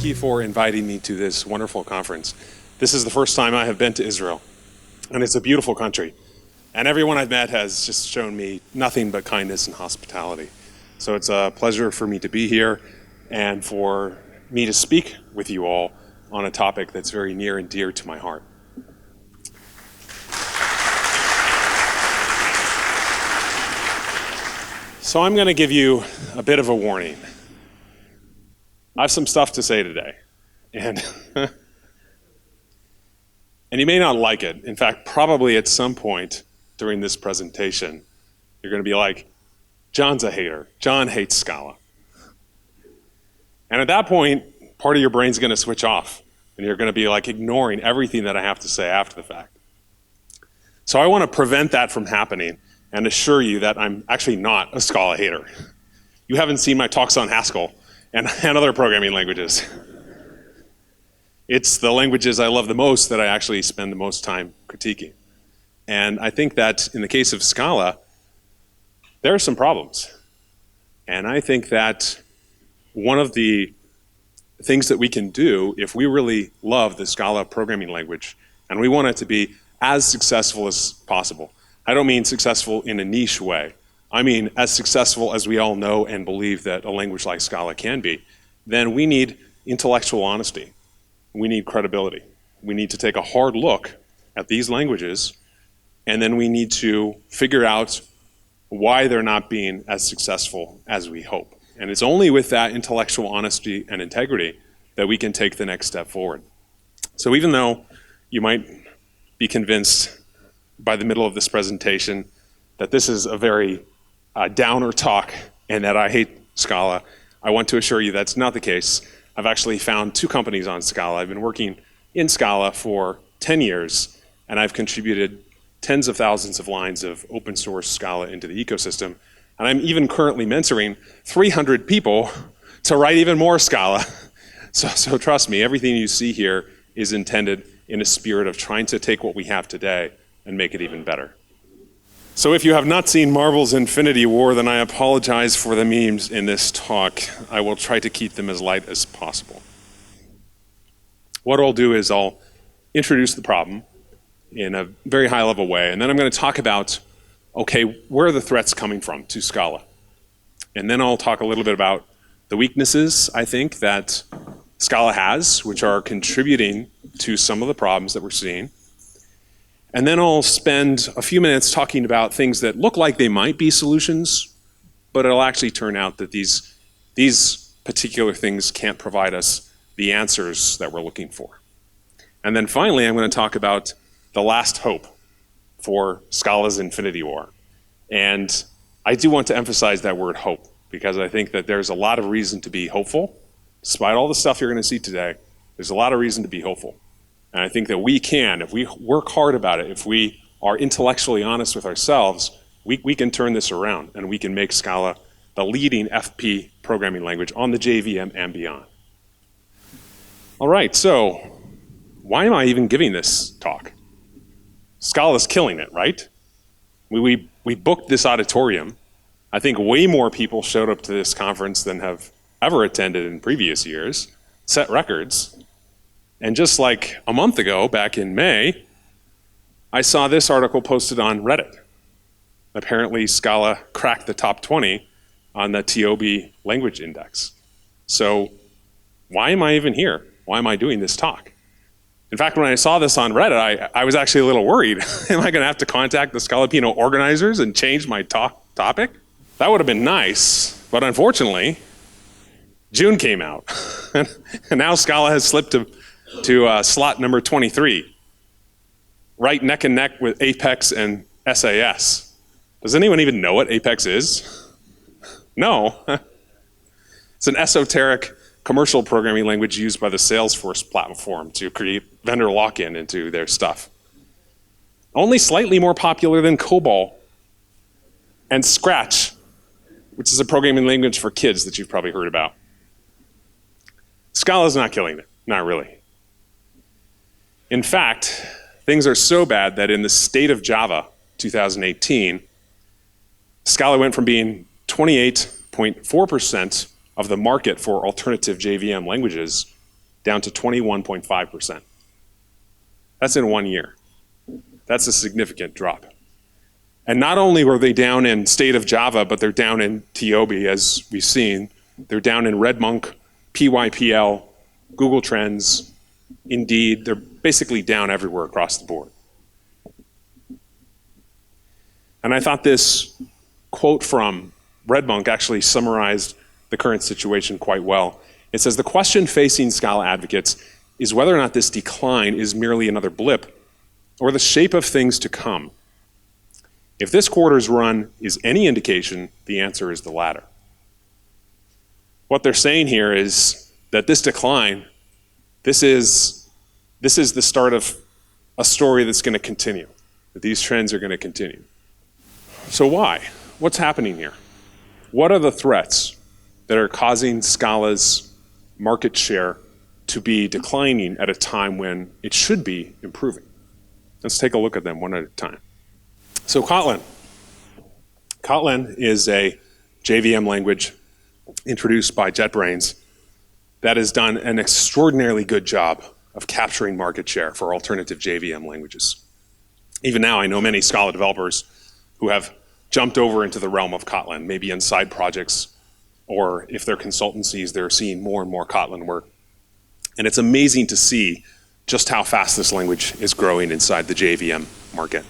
you for inviting me to this wonderful conference. This is the first time I have been to Israel, and it's a beautiful country. And everyone I've met has just shown me nothing but kindness and hospitality. So it's a pleasure for me to be here and for me to speak with you all on a topic that's very near and dear to my heart. So I'm going to give you a bit of a warning. I have some stuff to say today, and and you may not like it. In fact, probably at some point during this presentation, you're going to be like, John's a hater. John hates Scala. And at that point, part of your brain's going to switch off, and you're going to be like ignoring everything that I have to say after the fact. So I want to prevent that from happening and assure you that I'm actually not a Scala hater. You haven't seen my talks on Haskell and other programming languages. It's the languages I love the most that I actually spend the most time critiquing. And I think that in the case of Scala, there are some problems. And I think that one of the things that we can do if we really love the Scala programming language and we want it to be as successful as possible. I don't mean successful in a niche way. I mean as successful as we all know and believe that a language like Scala can be. Then we need intellectual honesty. We need credibility. We need to take a hard look at these languages, and then we need to figure out why they're not being as successful as we hope. And it's only with that intellectual honesty and integrity that we can take the next step forward. So even though you might be convinced by the middle of this presentation that this is a very downer talk and that I hate Scala, I want to assure you that's not the case. I've actually found 2 companies on Scala. I've been working in Scala for 10 years, and I've contributed tens of thousands of lines of open source Scala into the ecosystem. And I'm even currently mentoring 300 people to write even more Scala. So trust me, everything you see here is intended in a spirit of trying to take what we have today and make it even better. So if you have not seen Marvel's Infinity War, then I apologize for the memes in this talk. I will try to keep them as light as possible. What I'll do is I'll introduce the problem in a very high level way, and then I'm going to talk about, okay, where are the threats coming from to Scala? And then I'll talk a little bit about the weaknesses, I think, that Scala has, which are contributing to some of the problems that we're seeing. And then I'll spend a few minutes talking about things that look like they might be solutions, but it'll actually turn out that these particular things can't provide us the answers that we're looking for. And then finally, I'm going to talk about the last hope for Scala's Infinity War. And I do want to emphasize that word hope, because I think that there's a lot of reason to be hopeful. Despite all the stuff you're going to see today, there's a lot of reason to be hopeful. And I think that we can, if we work hard about it, if we are intellectually honest with ourselves, we can turn this around and we can make Scala the leading FP programming language on the JVM and beyond. All right, so why am I even giving this talk? Scala's killing it, right? We booked this auditorium. I think way more people showed up to this conference than have ever attended in previous years, set records. And just like a month ago, back in May, I saw this article posted on Reddit. Apparently, Scala cracked the top 20 on the TOB language index. So why am I even here? Why am I doing this talk? In fact, when I saw this on Reddit, I was actually a little worried. Am I going to have to contact the Scala Pino organizers and change my topic? That would have been nice, but unfortunately, June came out. And now Scala has slipped to slot number 23, right neck and neck with Apex and SAS. Does anyone even know what Apex is? No. It's an esoteric commercial programming language used by the Salesforce platform to create vendor lock-in into their stuff. Only slightly more popular than COBOL and Scratch, which is a programming language for kids that you've probably heard about. Scala's not killing it, not really. In fact, things are so bad that in the State of Java 2018, Scala went from being 28.4% of the market for alternative JVM languages down to 21.5%. That's in 1 year. That's a significant drop. And not only were they down in state of Java, but they're down in TOB, as we've seen. They're down in RedMonk, PYPL, Google Trends, Indeed. They're basically down everywhere across the board. And I thought this quote from RedMonk actually summarized the current situation quite well. It says, the question facing Scala advocates is whether or not this decline is merely another blip or the shape of things to come. If this quarter's run is any indication, the answer is the latter. What they're saying here is that this decline, this is the start of a story that's going to continue, that these trends are going to continue. So why? What's happening here? What are the threats that are causing Scala's market share to be declining at a time when it should be improving? Let's take a look at them one at a time. So Kotlin. Kotlin is a JVM language introduced by JetBrains that has done an extraordinarily good job of capturing market share for alternative JVM languages. Even now, I know many Scala developers who have jumped over into the realm of Kotlin, maybe in side projects, or if they're consultancies, they're seeing more and more Kotlin work. And it's amazing to see just how fast this language is growing inside the JVM market.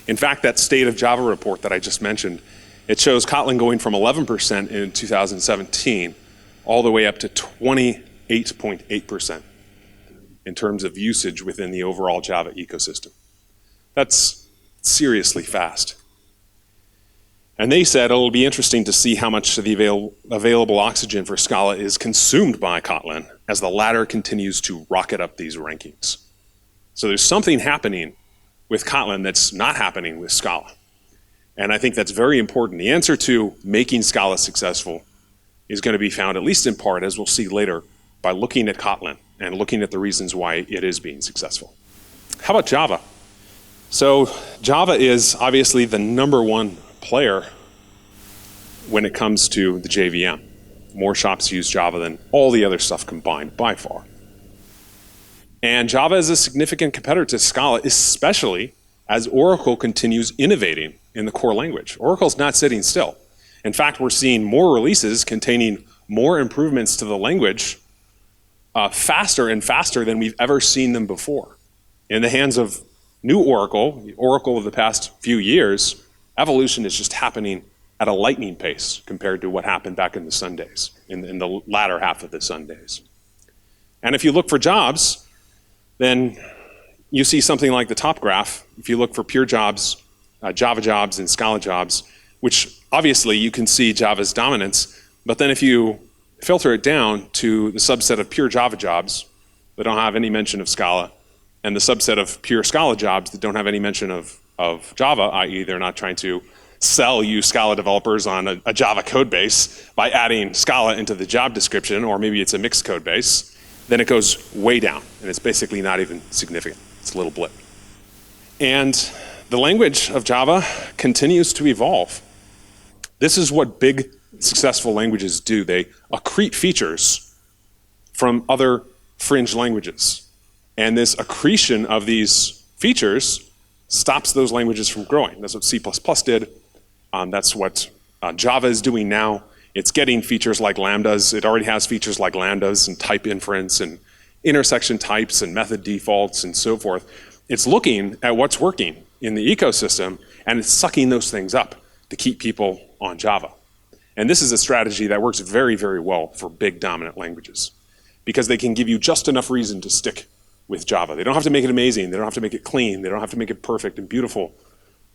In fact, that State of Java report that I just mentioned, it shows Kotlin going from 11% in 2017 all the way up to 28.8% in terms of usage within the overall Java ecosystem. That's seriously fast. And they said it'll be interesting to see how much of the available oxygen for Scala is consumed by Kotlin as the latter continues to rocket up these rankings. So there's something happening with Kotlin that's not happening with Scala. And I think that's very important. The answer to making Scala successful is going to be found, at least in part, as we'll see later, by looking at Kotlin and looking at the reasons why it is being successful. How about Java? So Java is obviously the #1 player when it comes to the JVM. More shops use Java than all the other stuff combined, by far. And Java is a significant competitor to Scala, especially as Oracle continues innovating in the core language. Oracle's not sitting still. In fact, we're seeing more releases containing more improvements to the language faster and faster than we've ever seen them before. In the hands of new Oracle, the Oracle of the past few years, evolution is just happening at a lightning pace compared to what happened back in the Sun days, in the latter half of the Sun days. And if you look for jobs, then you see something like the top graph. If you look for pure jobs, Java jobs and Scala jobs, which obviously you can see Java's dominance, but then if you filter it down to the subset of pure Java jobs that don't have any mention of Scala, and the subset of pure Scala jobs that don't have any mention of Java, i.e. they're not trying to sell you Scala developers on a Java code base by adding Scala into the job description, or maybe it's a mixed code base, then it goes way down, and it's basically not even significant. It's a little blip. And the language of Java continues to evolve. This is what big, successful languages do. They accrete features from other fringe languages. And this accretion of these features stops those languages from growing. That's what C++ did. That's what Java is doing now. It's getting features like lambdas. It already has features like lambdas and type inference and intersection types and method defaults and so forth. It's looking at what's working in the ecosystem, and it's sucking those things up to keep people on Java. And this is a strategy that works very, very well for big dominant languages, because they can give you just enough reason to stick with Java. They don't have to make it amazing. They don't have to make it clean. They don't have to make it perfect and beautiful.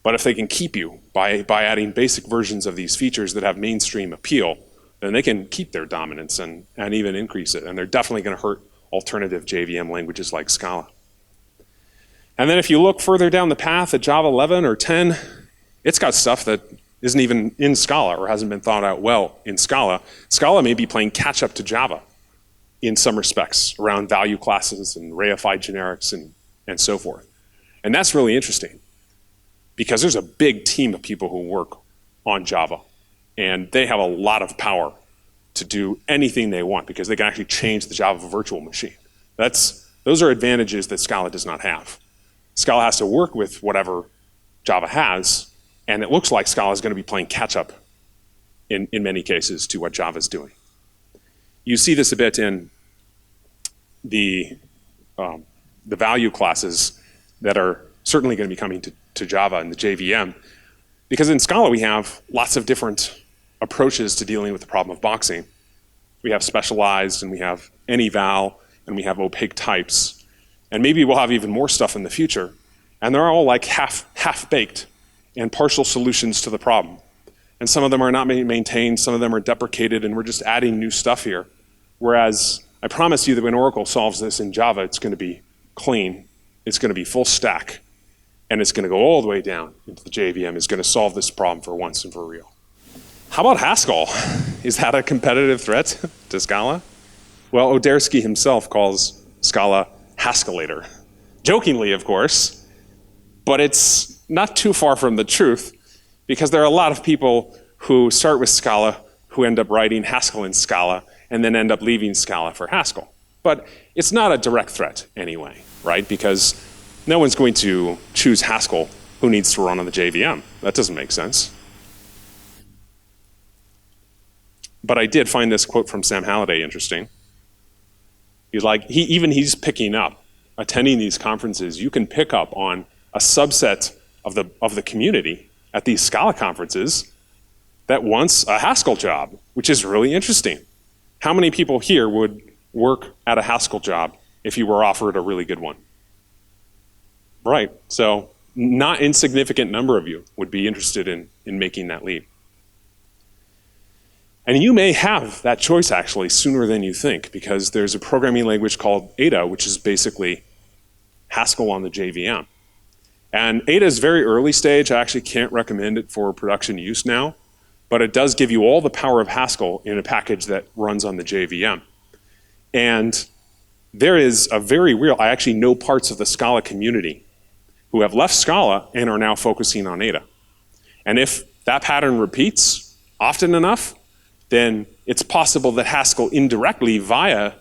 But if they can keep you by adding basic versions of these features that have mainstream appeal, then they can keep their dominance and even increase it. And they're definitely going to hurt alternative JVM languages like Scala. And then if you look further down the path at Java 11 or 10, it's got stuff that isn't even in Scala or hasn't been thought out well in Scala. Scala may be playing catch up to Java in some respects around value classes and reified generics and so forth. And that's really interesting, because there's a big team of people who work on Java, and they have a lot of power to do anything they want, because they can actually change the Java virtual machine. Those are advantages that Scala does not have. Scala has to work with whatever Java has, and it looks like Scala is going to be playing catch-up in many cases to what Java is doing. You see this a bit in the value classes that are certainly going to be coming to Java and the JVM, because in Scala we have lots of different approaches to dealing with the problem of boxing. We have specialized, and we have any val, and we have opaque types, and maybe we'll have even more stuff in the future, and they're all like half-baked and partial solutions to the problem. And some of them are not maintained, some of them are deprecated, and we're just adding new stuff here. Whereas I promise you that when Oracle solves this in Java, it's going to be clean, it's going to be full stack, and it's going to go all the way down into the JVM. It's going to solve this problem for once and for real. How about Haskell? Is that a competitive threat to Scala? Well, Odersky himself calls Scala Haskellator. Jokingly, of course, but it's not too far from the truth, because there are a lot of people who start with Scala who end up writing Haskell in Scala and then end up leaving Scala for Haskell. But it's not a direct threat anyway, right? Because no one's going to choose Haskell who needs to run on the JVM. That doesn't make sense. But I did find this quote from Sam Halliday interesting. He's like, he's picking up, attending these conferences, you can pick up on a subset of the community at these Scala conferences that wants a Haskell job, which is really interesting. How many people here would work at a Haskell job if you were offered a really good one? Right, so not insignificant number of you would be interested in making that leap. And you may have that choice actually sooner than you think, because there's a programming language called Ada, which is basically Haskell on the JVM. And Ada is very early stage. I actually can't recommend it for production use now, but it does give you all the power of Haskell in a package that runs on the JVM. And there is a very real, I actually know parts of the Scala community who have left Scala and are now focusing on Ada. And if that pattern repeats often enough, then it's possible that Haskell indirectly via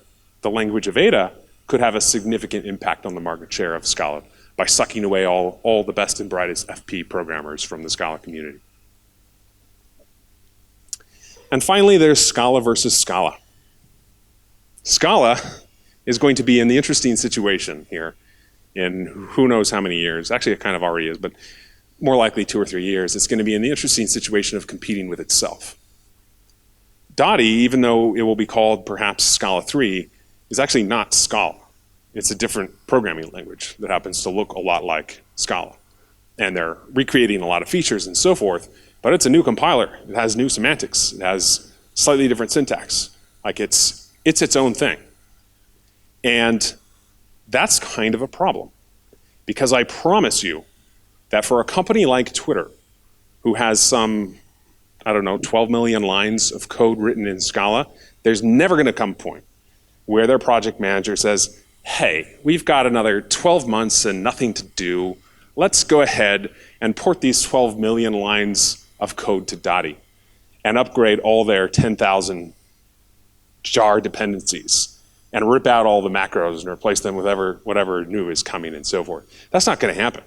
the language of Ada could have a significant impact on the market share of Scala by sucking away all the best and brightest FP programmers from the Scala community. And finally, there's Scala versus Scala. Scala is going to be in the interesting situation here in who knows how many years. Actually, it kind of already is, but more likely 2 or 3 years. It's going to be in the interesting situation of competing with itself. Dotty, even though it will be called perhaps Scala 3, is actually not Scala. It's a different programming language that happens to look a lot like Scala. And they're recreating a lot of features and so forth, but it's a new compiler. It has new semantics. It has slightly different syntax. Like it's its own thing. And that's kind of a problem, because I promise you that for a company like Twitter, who has some, I don't know, 12 million lines of code written in Scala, there's never going to come a point where their project manager says, hey, we've got another 12 months and nothing to do. Let's go ahead and port these 12 million lines of code to Dotty and upgrade all their 10,000 jar dependencies and rip out all the macros and replace them with whatever new is coming and so forth. That's not going to happen.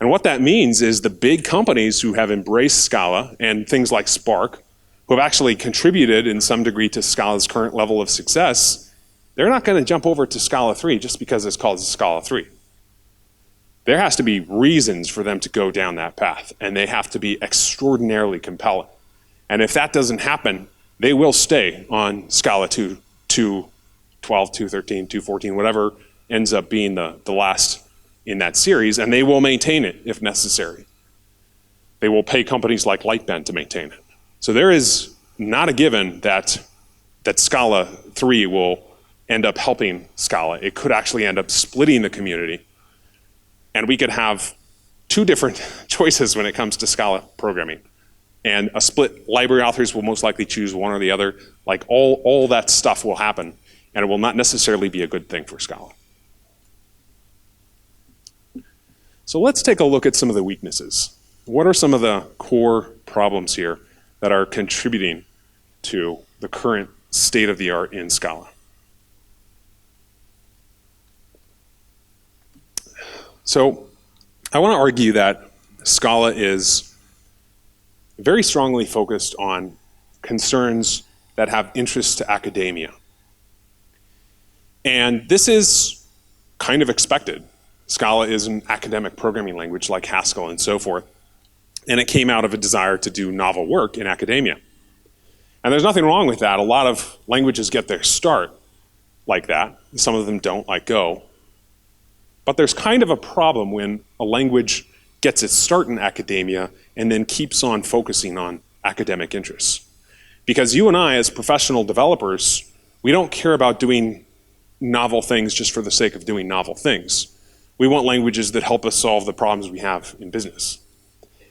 And what that means is the big companies who have embraced Scala and things like Spark, who have actually contributed in some degree to Scala's current level of success, they're not going to jump over to Scala 3 just because it's called Scala 3. There has to be reasons for them to go down that path, and they have to be extraordinarily compelling. And if that doesn't happen, they will stay on Scala 2.12, 2.13, 2.14, whatever ends up being the last in that series, and they will maintain it if necessary. They will pay companies like Lightbend to maintain it. So there is not a given that Scala 3 will end up helping Scala. It could actually end up splitting the community, and we could have 2 different choices when it comes to Scala programming. And a split, library authors will most likely choose one or the other. Like all that stuff will happen, and it will not necessarily be a good thing for Scala. So let's take a look at some of the weaknesses. What are some of the core problems here that are contributing to the current state of the art in Scala? So I want to argue that Scala is very strongly focused on concerns that have interest to academia. And this is kind of expected. Scala is an academic programming language like Haskell and so forth. And it came out of a desire to do novel work in academia. And there's nothing wrong with that. A lot of languages get their start like that. Some of them don't, like Go. But there's kind of a problem when a language gets its start in academia and then keeps on focusing on academic interests. Because you and I, as professional developers, we don't care about doing novel things just for the sake of doing novel things. We want languages that help us solve the problems we have in business.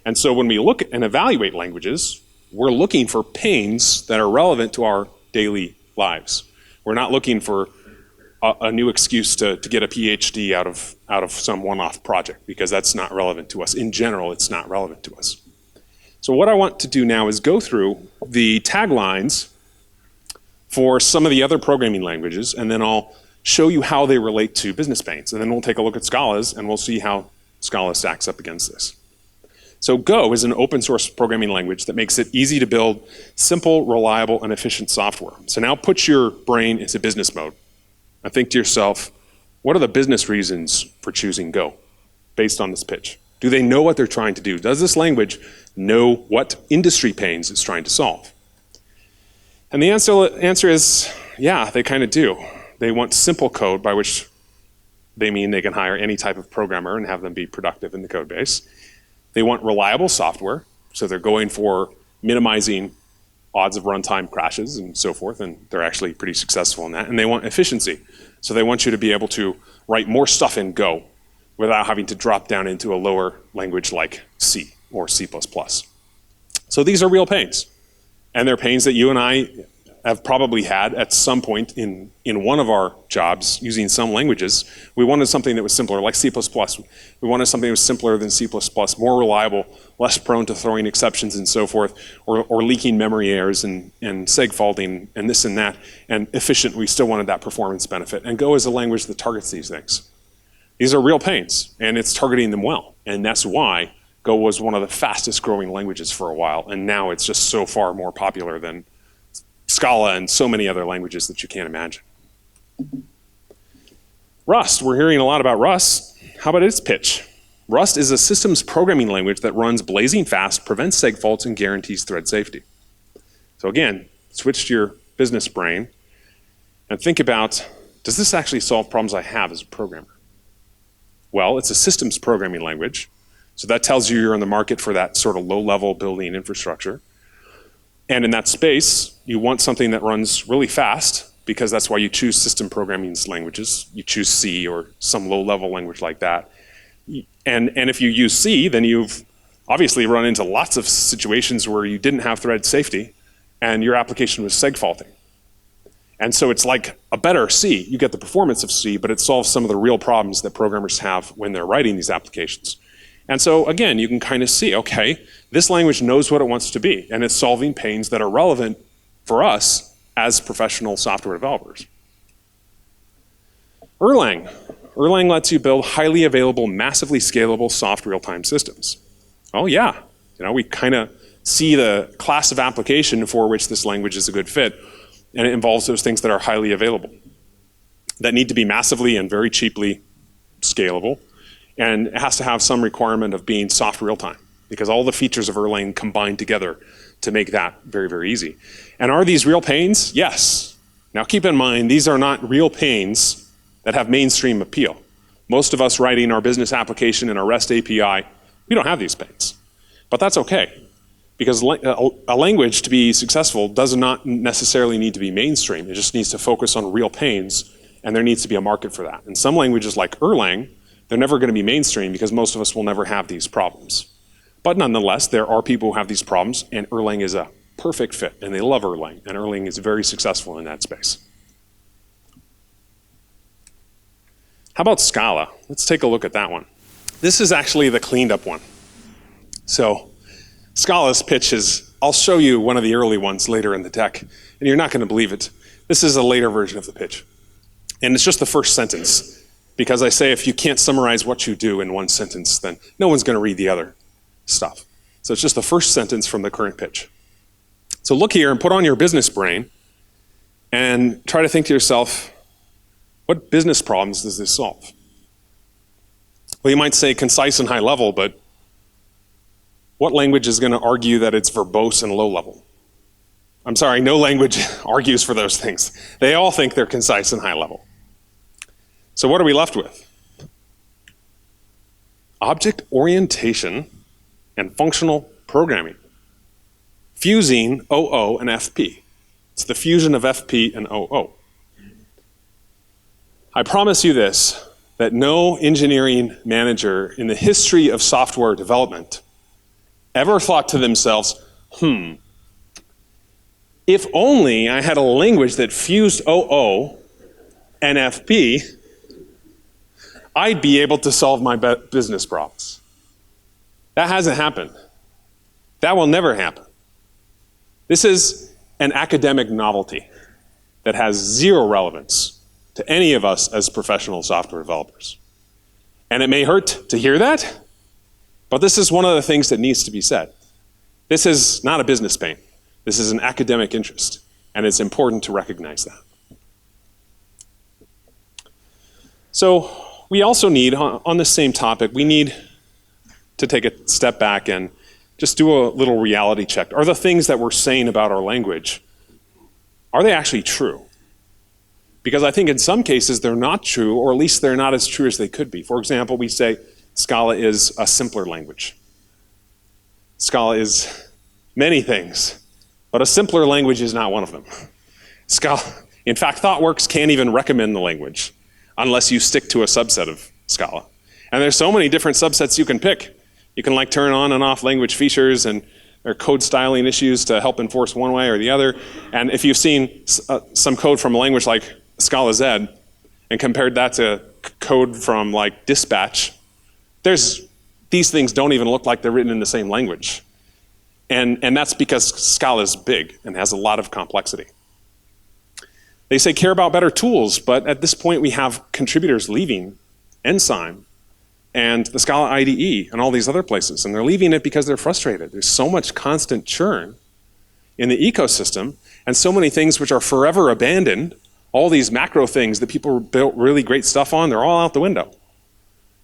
And so when we look and evaluate languages, we're looking for pains that are relevant to our daily lives. We're not looking for a new excuse to get a PhD out of some one-off project, because that's not relevant to us. In general, it's not relevant to us. So what I want to do now is go through the taglines for some of the other programming languages, and then I'll show you how they relate to business pains. And then we'll take a look at Scala's, and we'll see how Scala stacks up against this. So Go is an open source programming language that makes it easy to build simple, reliable, and efficient software. So now put your brain into business mode and think to yourself, what are the business reasons for choosing Go based on this pitch? Do they know what they're trying to do? Does this language know what industry pains it's trying to solve? And the answer is, yeah, they kind of do. They want simple code, by which they mean they can hire any type of programmer and have them be productive in the code base. They want reliable software, so they're going for minimizing odds of runtime crashes and so forth, and they're actually pretty successful in that. And they want efficiency, so they want you to be able to write more stuff in Go without having to drop down into a lower language like C or C++. So these are real pains, and they're pains that you and I have probably had at some point in one of our jobs using some languages. We wanted something that was simpler, like C++. We wanted something that was simpler than C++, more reliable, less prone to throwing exceptions and so forth, or leaking memory errors and seg faulting and this and that, and efficient. We still wanted that performance benefit. And Go is a language that targets these things. These are real pains, and it's targeting them well. And that's why Go was one of the fastest growing languages for a while, and now it's just so far more popular than Scala and so many other languages that you can't imagine. Rust, we're hearing a lot about Rust. How about its pitch? Rust is a systems programming language that runs blazing fast, prevents seg faults, and guarantees thread safety. So again, switch to your business brain and think about, does this actually solve problems I have as a programmer? Well, it's a systems programming language, so that tells you you're in the market for that sort of low-level building infrastructure. And in that space, you want something that runs really fast, because that's why you choose system programming languages. You choose C or some low-level language like that. And if you use C, then you've obviously run into lots of situations where you didn't have thread safety and your application was seg faulting. And so it's like a better C. You get the performance of C, but it solves some of the real problems that programmers have when they're writing these applications. And so again, you can kind of see, okay, this language knows what it wants to be, and it's solving pains that are relevant for us as professional software developers. Erlang. Erlang lets you build highly available, massively scalable soft real-time systems. Oh yeah, we kind of see the class of application for which this language is a good fit, and it involves those things that are highly available, that need to be massively and very cheaply scalable, and it has to have some requirement of being soft real-time, because all the features of Erlang combine together to make that very, very easy. And are these real pains? Yes. Now keep in mind, these are not real pains that have mainstream appeal. Most of us writing our business application in our REST API, we don't have these pains. But that's okay, because a language to be successful does not necessarily need to be mainstream. It just needs to focus on real pains, and there needs to be a market for that. And some languages like Erlang, they're never going to be mainstream because most of us will never have these problems. But nonetheless, there are people who have these problems, and Erlang is a perfect fit, and they love Erlang, and Erlang is very successful in that space. How about Scala? Let's take a look at that one. This is actually the cleaned up one. So Scala's pitch is, I'll show you one of the early ones later in the deck, and you're not going to believe it. This is a later version of the pitch. And it's just the first sentence. Because I say if you can't summarize what you do in one sentence, then no one's going to read the other stuff. So it's just the first sentence from the current pitch. So look here and put on your business brain and try to think to yourself, what business problems does this solve? Well, you might say concise and high level, but what language is going to argue that it's verbose and low level? I'm sorry, no language argues for those things. They all think they're concise and high level. So what are we left with? Object orientation and functional programming. Fusing OO and FP. It's the fusion of FP and OO. I promise you this, that no engineering manager in the history of software development ever thought to themselves, if only I had a language that fused OO and FP, I'd be able to solve my business problems. That hasn't happened. That will never happen. This is an academic novelty that has zero relevance to any of us as professional software developers. And it may hurt to hear that, but this is one of the things that needs to be said. This is not a business pain. This is an academic interest, and it's important to recognize that. So we also need, on the same topic, we need to take a step back and just do a little reality check. Are the things that we're saying about our language, are they actually true? Because I think in some cases they're not true, or at least they're not as true as they could be. For example, we say Scala is a simpler language. Scala is many things, but a simpler language is not one of them. Scala, in fact, ThoughtWorks can't even recommend the language unless you stick to a subset of Scala. And there's so many different subsets you can pick. You can like turn on and off language features, and there are code styling issues to help enforce one way or the other. And if you've seen some code from a language like Scala Z and compared that to code from like Dispatch, these things don't even look like they're written in the same language. And that's because Scala is big and has a lot of complexity. They say care about better tools, but at this point we have contributors leaving Enzyme and the Scala IDE and all these other places, and they're leaving it because they're frustrated. There's so much constant churn in the ecosystem, and so many things which are forever abandoned, all these macro things that people built really great stuff on, they're all out the window.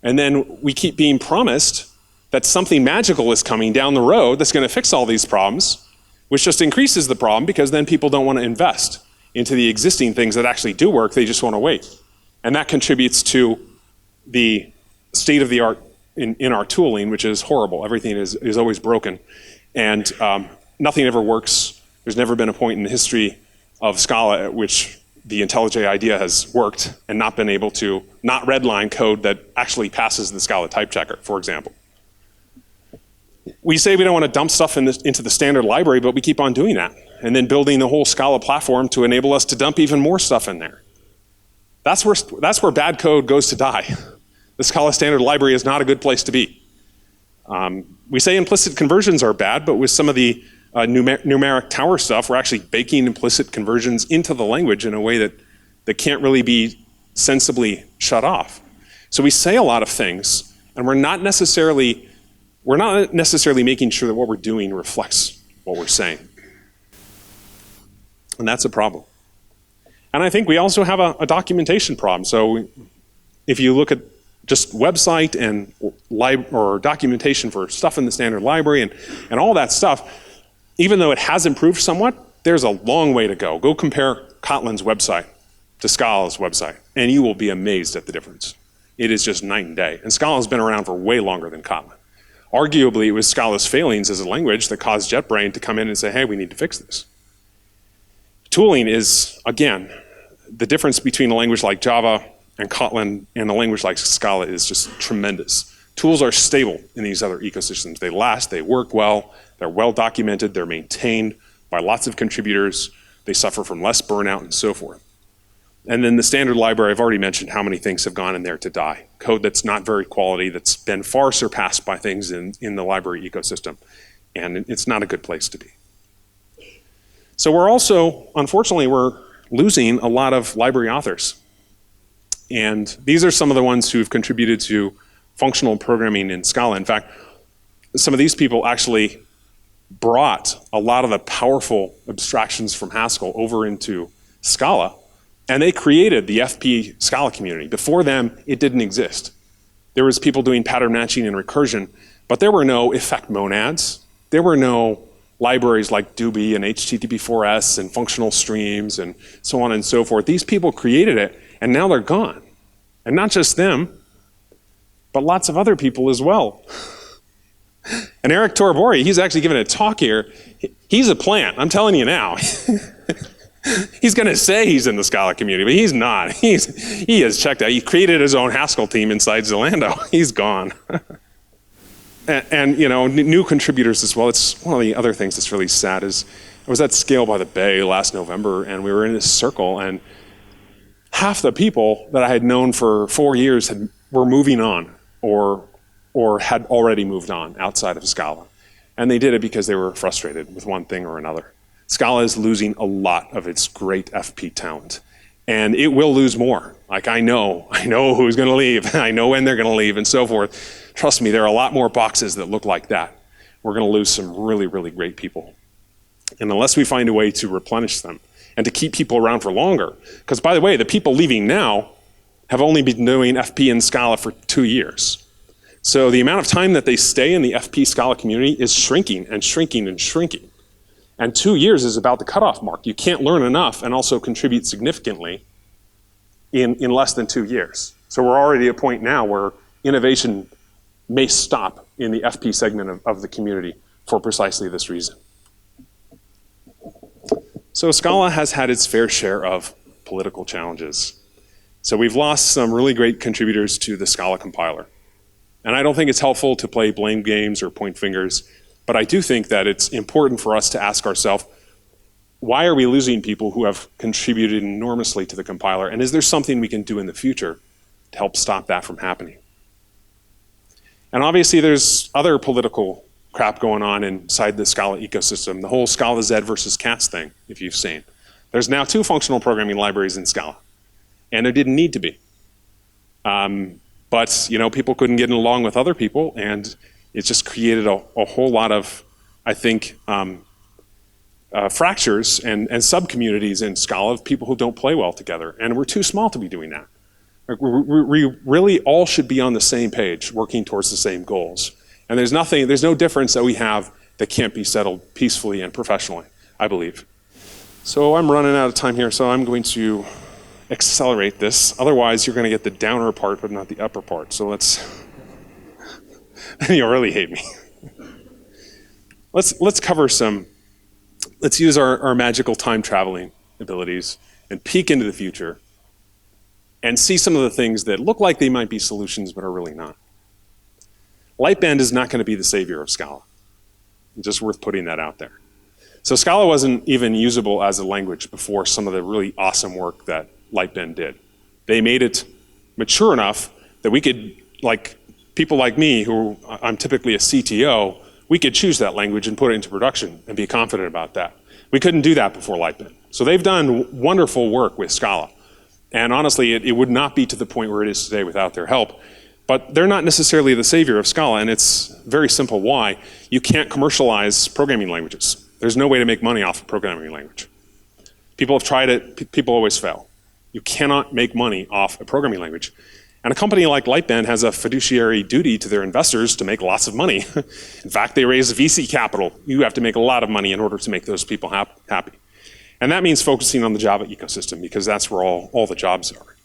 And then we keep being promised that something magical is coming down the road that's going to fix all these problems, which just increases the problem because then people don't want to invest into the existing things that actually do work, they just want to wait. And that contributes to the state of the art in our tooling, which is horrible. Everything is always broken, and nothing ever works. There's never been a point in the history of Scala at which the IntelliJ idea has worked and not been able to not redline code that actually passes the Scala type checker, for example. We say we don't want to dump stuff into the standard library, but we keep on doing that, and then building the whole Scala platform to enable us to dump even more stuff in there. That's where bad code goes to die. The Scala standard library is not a good place to be. We say implicit conversions are bad, but with some of the numeric tower stuff, we're actually baking implicit conversions into the language in a way that can't really be sensibly shut off. So we say a lot of things, and we're not necessarily making sure that what we're doing reflects what we're saying. And that's a problem. And I think we also have a documentation problem. So if you look at just website and or documentation for stuff in the standard library and all that stuff, even though it has improved somewhat, there's a long way to go. Go compare Kotlin's website to Scala's website, and you will be amazed at the difference. It is just night and day. And Scala's been around for way longer than Kotlin. Arguably, it was Scala's failings as a language that caused JetBrains to come in and say, hey, we need to fix this. Tooling is, again, the difference between a language like Java and Kotlin and a language like Scala is just tremendous. Tools are stable in these other ecosystems. They last, they work well, they're well documented, they're maintained by lots of contributors, they suffer from less burnout and so forth. And then the standard library, I've already mentioned how many things have gone in there to die. Code that's not very quality, that's been far surpassed by things in the library ecosystem. And it's not a good place to be. So we're also, unfortunately, we're losing a lot of library authors. And these are some of the ones who've contributed to functional programming in Scala. In fact, some of these people actually brought a lot of the powerful abstractions from Haskell over into Scala, and they created the FP Scala community. Before them, it didn't exist. There was people doing pattern matching and recursion, but there were no effect monads. There were no libraries like Doobie and HTTP4S and functional streams and so on and so forth. These people created it, and now they're gone. And not just them, but lots of other people as well. And Eric Toribori, he's actually given a talk here. He's a plant, I'm telling you now. He's going to say he's in the Scala community, but he's not. He has checked out. He created his own Haskell team inside Zalando. He's gone. and new contributors as well. It's one of the other things that's really sad is I was at Scale by the Bay last November, and we were in this circle, and half the people that I had known for 4 years were moving on or had already moved on outside of Scala. And they did it because they were frustrated with one thing or another. Scala is losing a lot of its great FP talent. And it will lose more. Like I know who's gonna leave, I know when they're gonna leave and so forth. Trust me, there are a lot more boxes that look like that. We're gonna lose some really, really great people. And unless we find a way to replenish them and to keep people around for longer, because by the way, the people leaving now have only been doing FP in Scala for 2 years. So the amount of time that they stay in the FP Scala community is shrinking and shrinking and shrinking. And 2 years is about the cutoff mark. You can't learn enough and also contribute significantly in less than 2 years. So we're already at a point now where innovation may stop in the FP segment of the community for precisely this reason. So Scala has had its fair share of political challenges. So we've lost some really great contributors to the Scala compiler. And I don't think it's helpful to play blame games or point fingers, but I do think that it's important for us to ask ourselves, why are we losing people who have contributed enormously to the compiler? And is there something we can do in the future to help stop that from happening? And obviously there's other political crap going on inside the Scala ecosystem, the whole Scala Z versus cats thing, if you've seen. There's now 2 functional programming libraries in Scala, and there didn't need to be. But people couldn't get along with other people, and it just created a whole lot of, I think, fractures and sub-communities in Scala of people who don't play well together. And we're too small to be doing that. We really all should be on the same page, working towards the same goals. And there's no difference that we have that can't be settled peacefully and professionally, I believe. So I'm running out of time here, so I'm going to accelerate this. Otherwise, you're going to get the downer part, but not the upper part. So you'll really hate me. Let's cover let's use our magical time traveling abilities and peek into the future and see some of the things that look like they might be solutions but are really not. Lightband is not going to be the savior of Scala. It's just worth putting that out there. So Scala wasn't even usable as a language before some of the really awesome work that Lightband did. They made it mature enough that we could, like people like me, who I'm typically a CTO, we could choose that language and put it into production and be confident about that. We couldn't do that before Lightband. So they've done wonderful work with Scala. And honestly, it would not be to the point where it is today without their help. But they're not necessarily the savior of Scala, and it's very simple why. You can't commercialize programming languages. There's no way to make money off a programming language. People have tried it, people always fail. You cannot make money off a programming language. And a company like Lightband has a fiduciary duty to their investors to make lots of money. In fact, they raise VC capital. You have to make a lot of money in order to make those people happy. And that means focusing on the Java ecosystem, because that's where all the jobs are.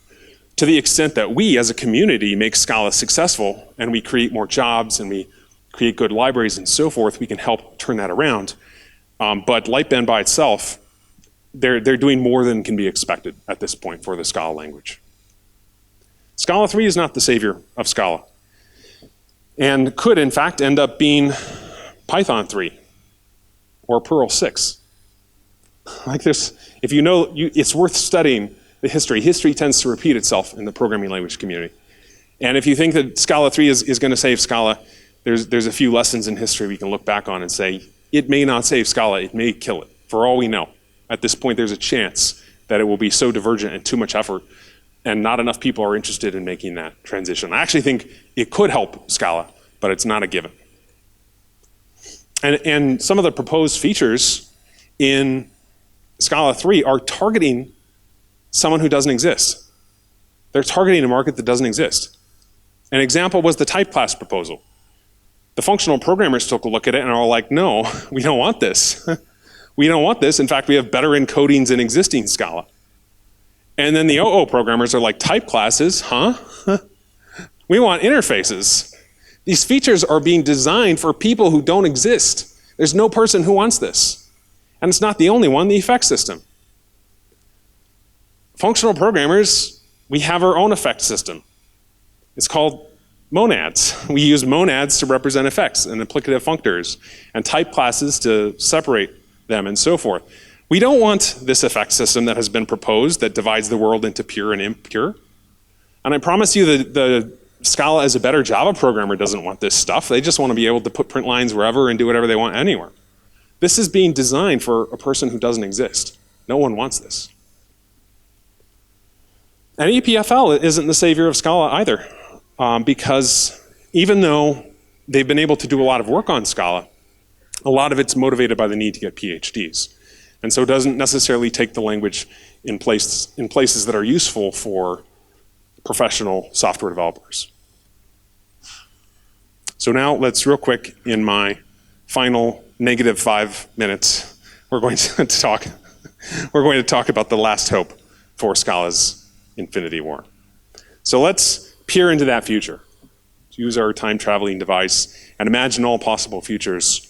To the extent that we as a community make Scala successful and we create more jobs and we create good libraries and so forth, we can help turn that around. But Lightband by itself, they're doing more than can be expected at this point for the Scala language. Scala 3 is not the savior of Scala, and could in fact end up being Python 3 or Perl 6. Like this, if you know, it's worth studying the history. History tends to repeat itself in the programming language community. And if you think that Scala 3 is going to save Scala, there's a few lessons in history we can look back on and say, it may not save Scala, it may kill it, for all we know. At this point, there's a chance that it will be so divergent and too much effort and not enough people are interested in making that transition. I actually think it could help Scala, but it's not a given. And some of the proposed features in Scala 3 are targeting someone who doesn't exist. They're targeting a market that doesn't exist. An example was the type class proposal. The functional programmers took a look at it and are like, no, we don't want this. We don't want this. In fact, we have better encodings in existing Scala. And then the OO programmers are like, type classes, huh? We want interfaces. These features are being designed for people who don't exist. There's no person who wants this. And it's not the only one, the effect system. Functional programmers, we have our own effect system. It's called monads. We use monads to represent effects and applicative functors and type classes to separate them and so forth. We don't want this effect system that has been proposed that divides the world into pure and impure. And I promise you that the Scala as a better Java programmer doesn't want this stuff. They just want to be able to put print lines wherever and do whatever they want anywhere. This is being designed for a person who doesn't exist. No one wants this. And EPFL isn't the savior of Scala either, because even though they've been able to do a lot of work on Scala, a lot of it's motivated by the need to get PhDs. And so it doesn't necessarily take the language in places that are useful for professional software developers. So now let's real quick, in my final -5 minutes, we're going to talk about the last hope for Scala's Infinity War. So let's peer into that future. Use our time-traveling device and imagine all possible futures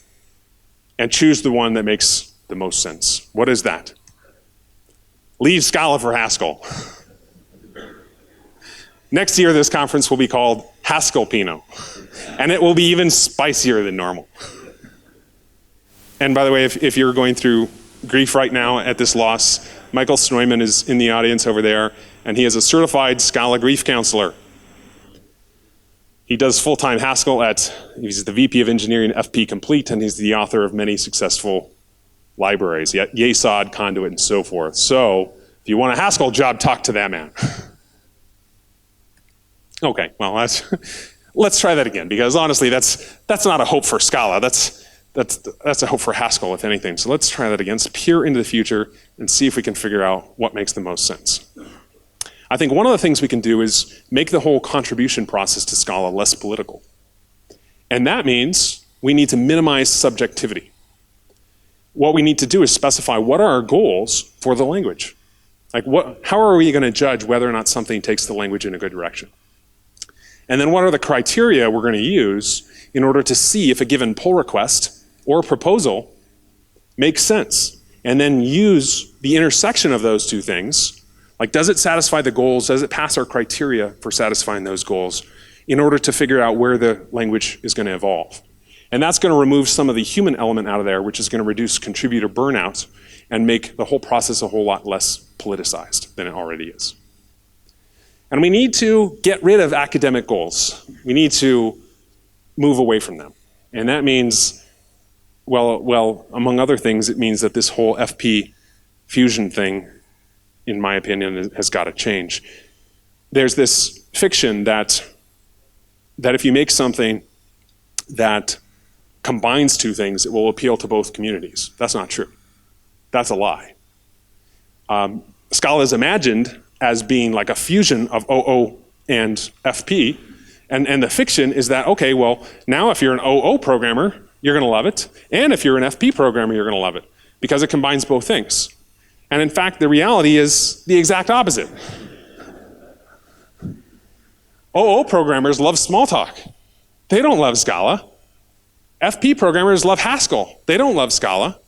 and choose the one that makes the most sense. What is that? Leave Scala for Haskell. Next year, this conference will be called Pascal Pino, and it will be even spicier than normal. And by the way, if you're going through grief right now at this loss, Michael Snoyman is in the audience over there, and he is a certified Scala grief counselor. He does full-time Haskell he's the VP of Engineering at FP Complete, and he's the author of many successful libraries, YESOD, Conduit, and so forth. So if you want a Haskell job, talk to that man. Okay, well, let's try that again, because honestly, that's not a hope for Scala. That's a hope for Haskell, if anything. So let's try that again. Let's peer into the future and see if we can figure out what makes the most sense. I think one of the things we can do is make the whole contribution process to Scala less political. And that means we need to minimize subjectivity. What we need to do is specify what are our goals for the language. Like how are we going to judge whether or not something takes the language in a good direction? And then what are the criteria we're going to use in order to see if a given pull request or proposal makes sense? And then use the intersection of those two things. Like, does it satisfy the goals? Does it pass our criteria for satisfying those goals in order to figure out where the language is going to evolve? And that's going to remove some of the human element out of there, which is going to reduce contributor burnout and make the whole process a whole lot less politicized than it already is. And we need to get rid of academic goals. We need to move away from them. And that means, well, among other things, it means that this whole FP fusion thing, in my opinion, has got to change. There's this fiction that if you make something that combines two things, it will appeal to both communities. That's not true. That's a lie. Scala is imagined as being like a fusion of OO and FP, and the fiction is that, okay, well, now if you're an OO programmer, you're going to love it, and if you're an FP programmer, you're going to love it, because it combines both things. And in fact, the reality is the exact opposite. OO programmers love Smalltalk. They don't love Scala. FP programmers love Haskell. They don't love Scala.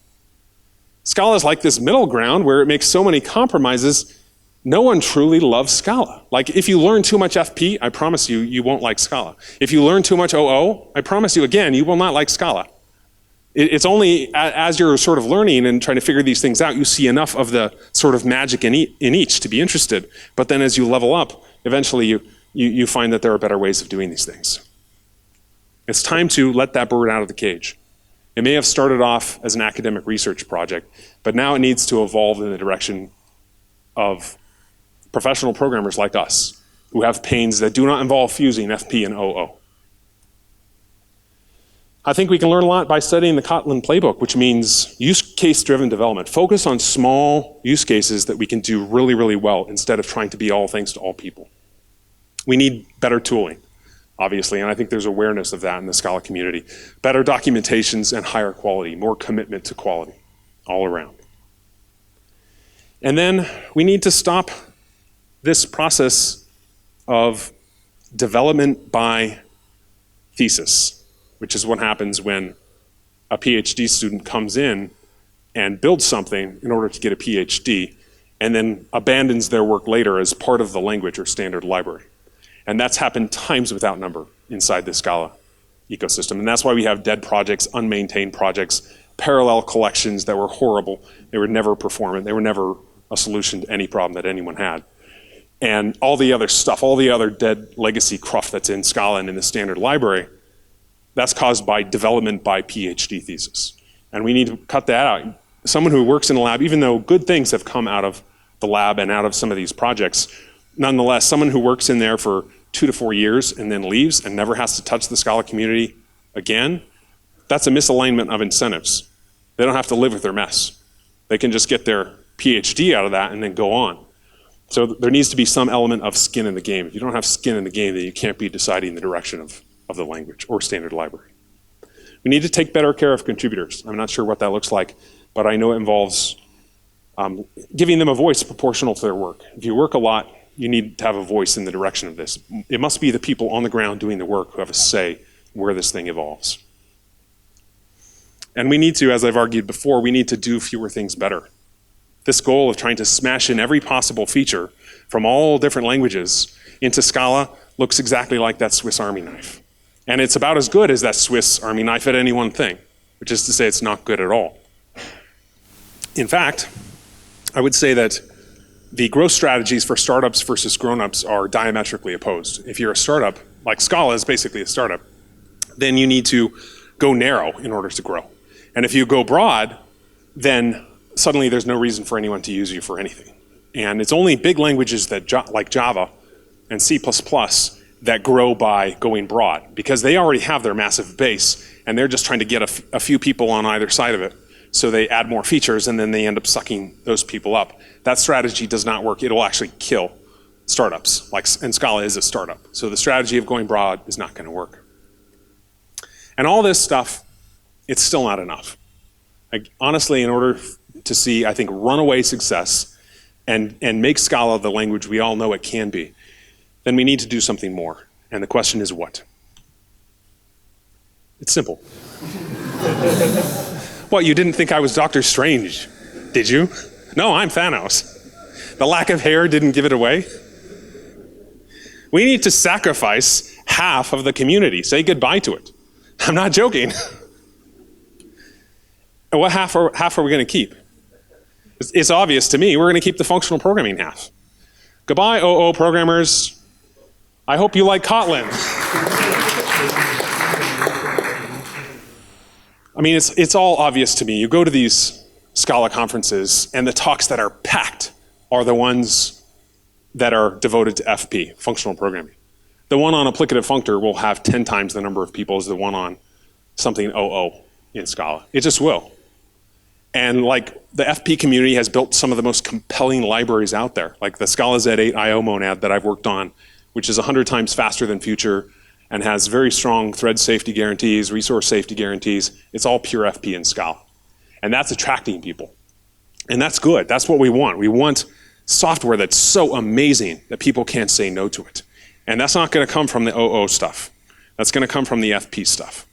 Scala is like this middle ground where it makes so many compromises. No one truly loves Scala. Like, if you learn too much FP, I promise you, you won't like Scala. If you learn too much OO, I promise you, again, you will not like Scala. It's only as you're sort of learning and trying to figure these things out, you see enough of the sort of magic in each to be interested. But then as you level up, eventually you find that there are better ways of doing these things. It's time to let that bird out of the cage. It may have started off as an academic research project, but now it needs to evolve in the direction of professional programmers like us who have pains that do not involve fusing FP and OO. I think we can learn a lot by studying the Kotlin playbook, which means use case-driven development. Focus on small use cases that we can do really, really well instead of trying to be all things to all people. We need better tooling, obviously, and I think there's awareness of that in the Scala community. Better documentations and higher quality, more commitment to quality all around. And then we need to stop this process of development by thesis, which is what happens when a PhD student comes in and builds something in order to get a PhD and then abandons their work later as part of the language or standard library. And that's happened times without number inside the Scala ecosystem. And that's why we have dead projects, unmaintained projects, parallel collections that were horrible. They were never performant. They were never a solution to any problem that anyone had. And all the other stuff, all the other dead legacy cruft that's in Scala and in the standard library, that's caused by development by PhD thesis. And we need to cut that out. Someone who works in a lab, even though good things have come out of the lab and out of some of these projects, nonetheless, someone who works in there for 2 to 4 years and then leaves and never has to touch the Scala community again, that's a misalignment of incentives. They don't have to live with their mess. They can just get their PhD out of that and then go on. So there needs to be some element of skin in the game. If you don't have skin in the game, then you can't be deciding the direction of the language or standard library. We need to take better care of contributors. I'm not sure what that looks like, but I know it involves giving them a voice proportional to their work. If you work a lot, you need to have a voice in the direction of this. It must be the people on the ground doing the work who have a say where this thing evolves. And we need to, as I've argued before, we need to do fewer things better. This goal of trying to smash in every possible feature from all different languages into Scala looks exactly like that Swiss Army knife. And it's about as good as that Swiss Army knife at any one thing, which is to say it's not good at all. In fact, I would say that the growth strategies for startups versus grown-ups are diametrically opposed. If you're a startup, like Scala is basically a startup, then you need to go narrow in order to grow. And if you go broad, then suddenly there's no reason for anyone to use you for anything. And it's only big languages that like Java and C++ that grow by going broad, because they already have their massive base and they're just trying to get a few people on either side of it. So they add more features and then they end up sucking those people up. That strategy does not work. It'll actually kill startups, and Scala is a startup. So the strategy of going broad is not going to work. And all this stuff, it's still not enough. Honestly, in order to see, I think, runaway success and make Scala the language we all know it can be, then we need to do something more. And the question is what? It's simple. What, you didn't think I was Dr. Strange, did you? No, I'm Thanos. The lack of hair didn't give it away. We need to sacrifice half of the community, say goodbye to it. I'm not joking. And what half are we going to keep? It's obvious to me, we're going to keep the functional programming half. Goodbye, OO programmers. I hope you like Kotlin. I mean, it's all obvious to me. You go to these Scala conferences, and the talks that are packed are the ones that are devoted to FP, functional programming. The one on applicative functor will have 10 times the number of people as the one on something OO in Scala. It just will. And like the FP community has built some of the most compelling libraries out there, like the Scala Z8 IO monad that I've worked on, which is 100 times faster than Future and has very strong thread safety guarantees, resource safety guarantees. It's all pure FP in Scala. And that's attracting people. And that's good. That's what we want. We want software that's so amazing that people can't say no to it. And that's not going to come from the OO stuff. That's going to come from the FP stuff.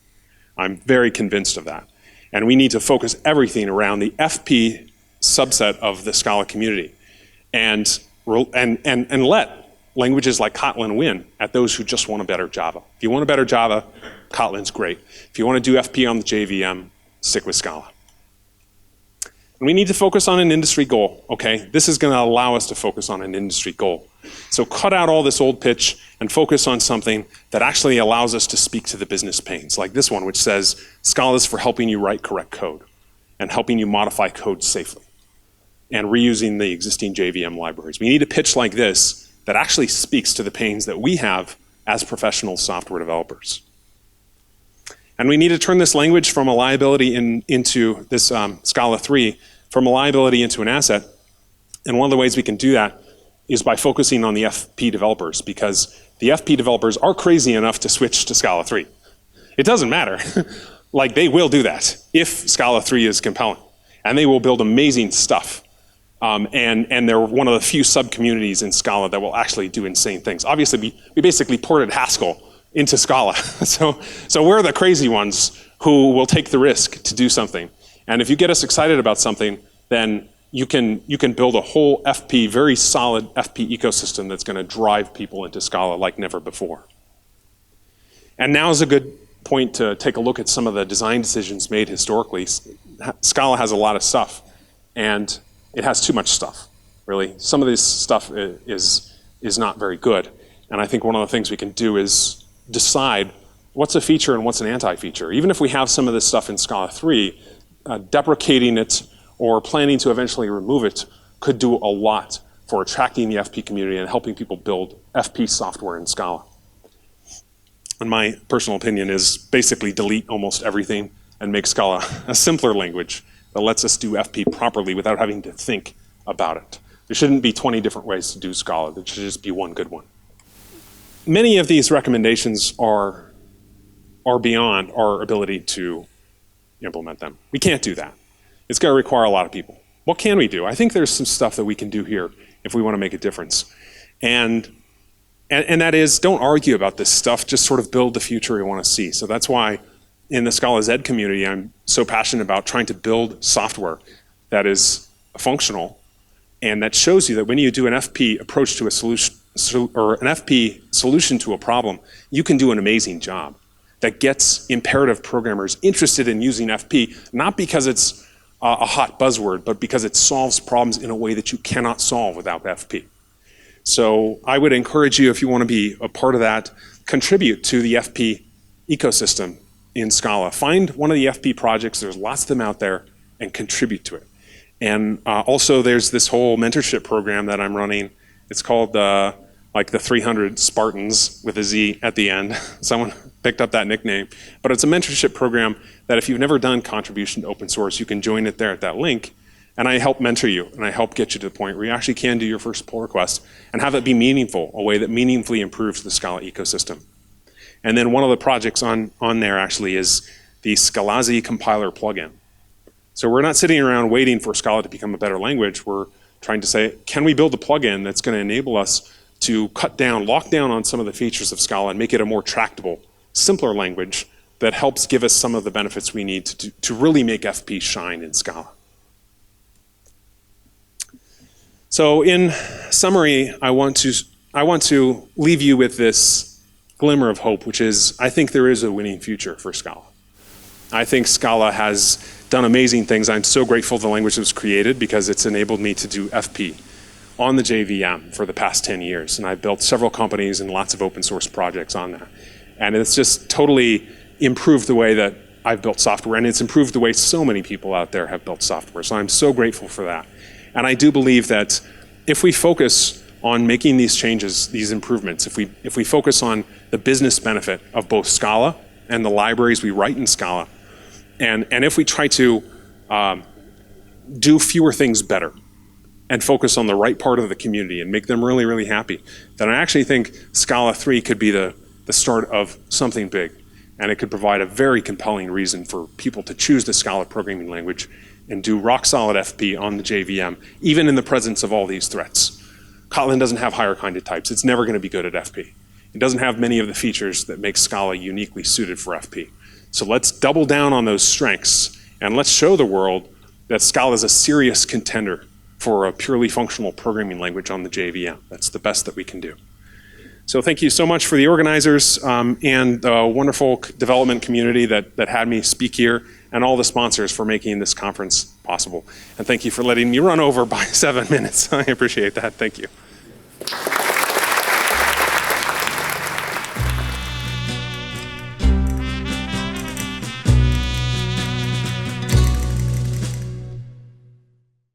I'm very convinced of that. And we need to focus everything around the FP subset of the Scala community and let languages like Kotlin win at those who just want a better Java. If you want a better Java, Kotlin's great. If you want to do FP on the JVM, stick with Scala. And we need to focus on an industry goal, okay? This is going to allow us to focus on an industry goal. So cut out all this old pitch and focus on something that actually allows us to speak to the business pains, like this one, which says Scala is for helping you write correct code and helping you modify code safely. and reusing the existing JVM libraries. We need a pitch like this that actually speaks to the pains that we have as professional software developers. And we need to turn this language from a liability into this Scala 3, from a liability into an asset. And one of the ways we can do that is by focusing on the FP developers, because the FP developers are crazy enough to switch to Scala 3. It doesn't matter. Like, they will do that if Scala 3 is compelling. And they will build amazing stuff. And they're one of the few sub-communities in Scala that will actually do insane things. Obviously, we basically ported Haskell into Scala. So we're the crazy ones who will take the risk to do something. And if you get us excited about something, then you can build a whole FP, very solid FP ecosystem that's going to drive people into Scala like never before. And now is a good point to take a look at some of the design decisions made historically. Scala has a lot of stuff, and it has too much stuff, really. Some of this stuff is not very good. And I think one of the things we can do is decide what's a feature and what's an anti-feature. Even if we have some of this stuff in Scala 3, deprecating it or planning to eventually remove it could do a lot for attracting the FP community and helping people build FP software in Scala. And my personal opinion is basically delete almost everything and make Scala a simpler language that lets us do FP properly without having to think about it. There shouldn't be 20 different ways to do Scala. There should just be one good one. Many of these recommendations are beyond our ability to implement them. We can't do that. It's going to require a lot of people. What can we do? I think there's some stuff that we can do here if we want to make a difference. And that is, don't argue about this stuff, just sort of build the future you want to see. So that's why in the Scala Z community, I'm so passionate about trying to build software that is functional and that shows you that when you do an FP approach to a solution, or an FP solution to a problem, you can do an amazing job that gets imperative programmers interested in using FP, not because it's a hot buzzword, but because it solves problems in a way that you cannot solve without FP. So I would encourage you, if you want to be a part of that, contribute to the FP ecosystem in Scala. Find one of the FP projects, there's lots of them out there, and contribute to it. And also there's this whole mentorship program that I'm running. It's called like the 300 Spartans with a Z at the end. Someone picked up that nickname. But it's a mentorship program that if you've never done contribution to open source, you can join it there at that link. And I help mentor you, and I help get you to the point where you actually can do your first pull request and have it be meaningful, a way that meaningfully improves the Scala ecosystem. And then one of the projects on there actually is the Scalazzi compiler plugin. So we're not sitting around waiting for Scala to become a better language. We're trying to say, can we build a plugin that's going to enable us to lock down on some of the features of Scala and make it a more tractable, simpler language that helps give us some of the benefits we need to really make FP shine in Scala. So in summary, I want to leave you with this glimmer of hope, which is I think there is a winning future for Scala. I think Scala has done amazing things. I'm so grateful the language was created because it's enabled me to do FP on the JVM for the past 10 years. And I've built several companies and lots of open source projects on that. And it's just totally improved the way that I've built software, and it's improved the way so many people out there have built software. So I'm so grateful for that. And I do believe that if we focus on making these changes, these improvements, if we focus on the business benefit of both Scala and the libraries we write in Scala, and if we try to do fewer things better and focus on the right part of the community and make them really, really happy, then I actually think Scala 3 could be the start of something big. And it could provide a very compelling reason for people to choose the Scala programming language and do rock-solid FP on the JVM, even in the presence of all these threats. Kotlin doesn't have higher-kinded types. It's never going to be good at FP. It doesn't have many of the features that make Scala uniquely suited for FP. So let's double down on those strengths, and let's show the world that Scala is a serious contender for a purely functional programming language on the JVM. That's the best that we can do. So thank you so much for the organizers and the wonderful development community that had me speak here, and all the sponsors for making this conference possible. And thank you for letting me run over by 7 minutes. I appreciate that. Thank you.